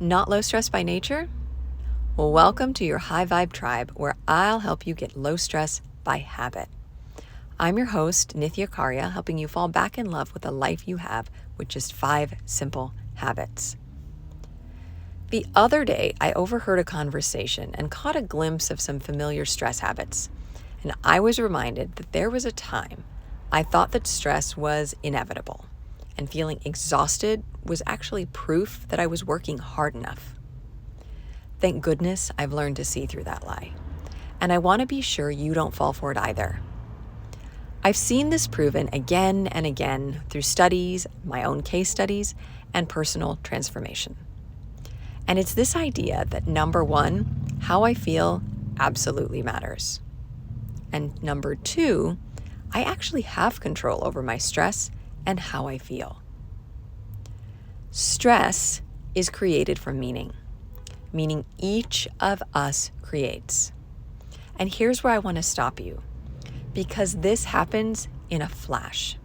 Not low stress by nature? Well, welcome to your high vibe tribe where I'll help you get low stress by habit. I'm your host, Nithya Karia, helping you fall back in love with the life you have with just 5 simple habits. The other day, I overheard a conversation and caught a glimpse of some familiar stress habits. And I was reminded that there was a time I thought that stress was inevitable, and feeling exhausted was actually proof that I was working hard enough. Thank goodness I've learned to see through that lie, and I want to be sure you don't fall for it either. I've seen this proven again and again through studies, my own case studies, and personal transformation. And it's this idea that number 1, how I feel absolutely matters. And number 2, I actually have control over my stress and how I feel. Stress is created from meaning each of us creates. And here's where I want to stop you, because this happens in a flash.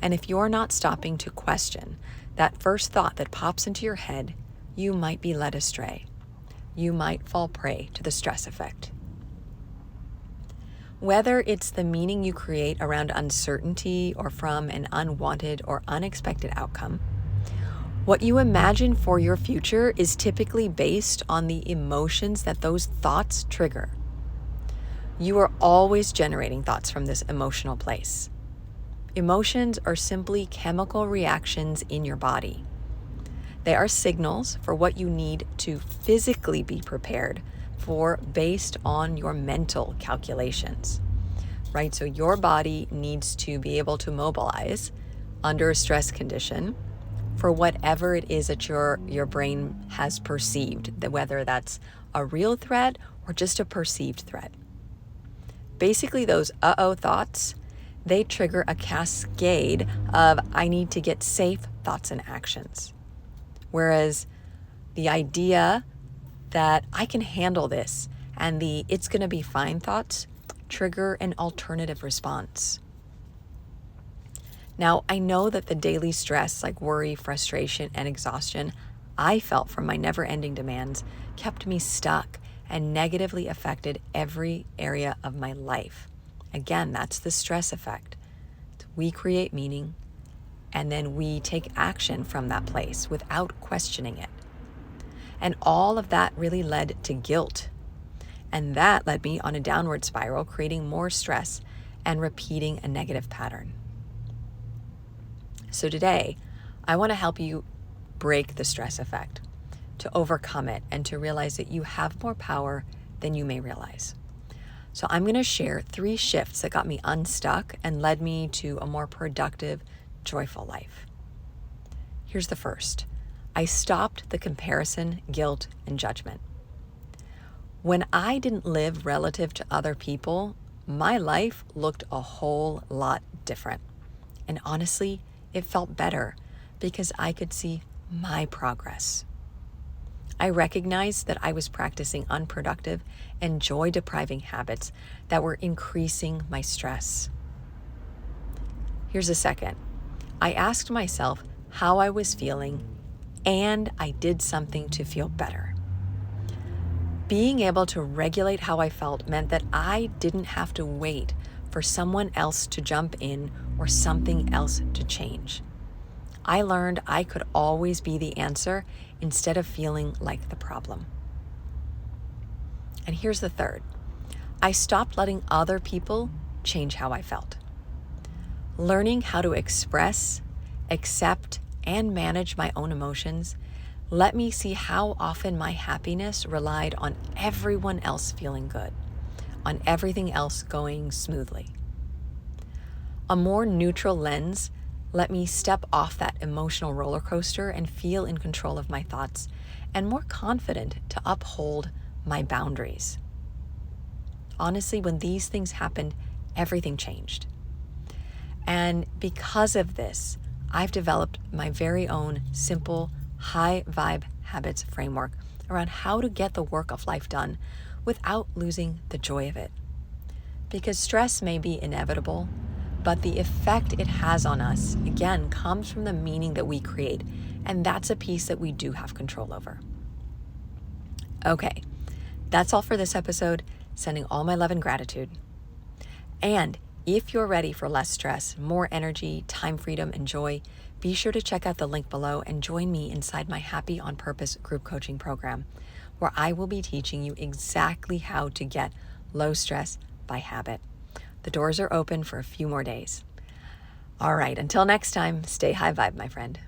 And if you're not stopping to question that first thought that pops into your head, you might be led astray. You might fall prey to the stress effect. Whether it's the meaning you create around uncertainty or from an unwanted or unexpected outcome, what you imagine for your future is typically based on the emotions that those thoughts trigger. You are always generating thoughts from this emotional place. Emotions are simply chemical reactions in your body. They are signals for what you need to physically be prepared for based on your mental calculations, right? So your body needs to be able to mobilize under a stress condition for whatever it is that your brain has perceived, whether that's a real threat or just a perceived threat. Basically, those uh-oh thoughts, they trigger a cascade of I need to get safe thoughts and actions. Whereas the idea that I can handle this and the it's going to be fine thoughts trigger an alternative response. Now, I know that the daily stress like worry, frustration, and exhaustion I felt from my never-ending demands kept me stuck and negatively affected every area of my life. Again, that's the stress effect. We create meaning, and then we take action from that place without questioning it. And all of that really led to guilt. And that led me on a downward spiral, creating more stress and repeating a negative pattern. So today, I want to help you break the stress effect, to overcome it, and to realize that you have more power than you may realize. So I'm going to share 3 shifts that got me unstuck and led me to a more productive, joyful life. Here's the first. I stopped the comparison, guilt, and judgment. When I didn't live relative to other people, my life looked a whole lot different. And honestly, it felt better because I could see my progress. I recognized that I was practicing unproductive and joy-depriving habits that were increasing my stress. Here's a second. I asked myself how I was feeling, and I did something to feel better. Being able to regulate how I felt meant that I didn't have to wait for someone else to jump in or something else to change. I learned I could always be the answer instead of feeling like the problem. And here's the third. I stopped letting other people change how I felt. Learning how to express, accept, and manage my own emotions let me see how often my happiness relied on everyone else feeling good, on everything else going smoothly. A more neutral lens let me step off that emotional roller coaster and feel in control of my thoughts and more confident to uphold my boundaries. Honestly, when these things happened, everything changed. And because of this, I've developed my very own simple, high vibe habits framework around how to get the work of life done without losing the joy of it. Because stress may be inevitable, but the effect it has on us, again, comes from the meaning that we create. And that's a piece that we do have control over. Okay, that's all for this episode. Sending all my love and gratitude. And if you're ready for less stress, more energy, time freedom, and joy, be sure to check out the link below and join me inside my Happy on Purpose group coaching program, where I will be teaching you exactly how to get low stress by habit. The doors are open for a few more days. All right, until next time, stay high vibe, my friend.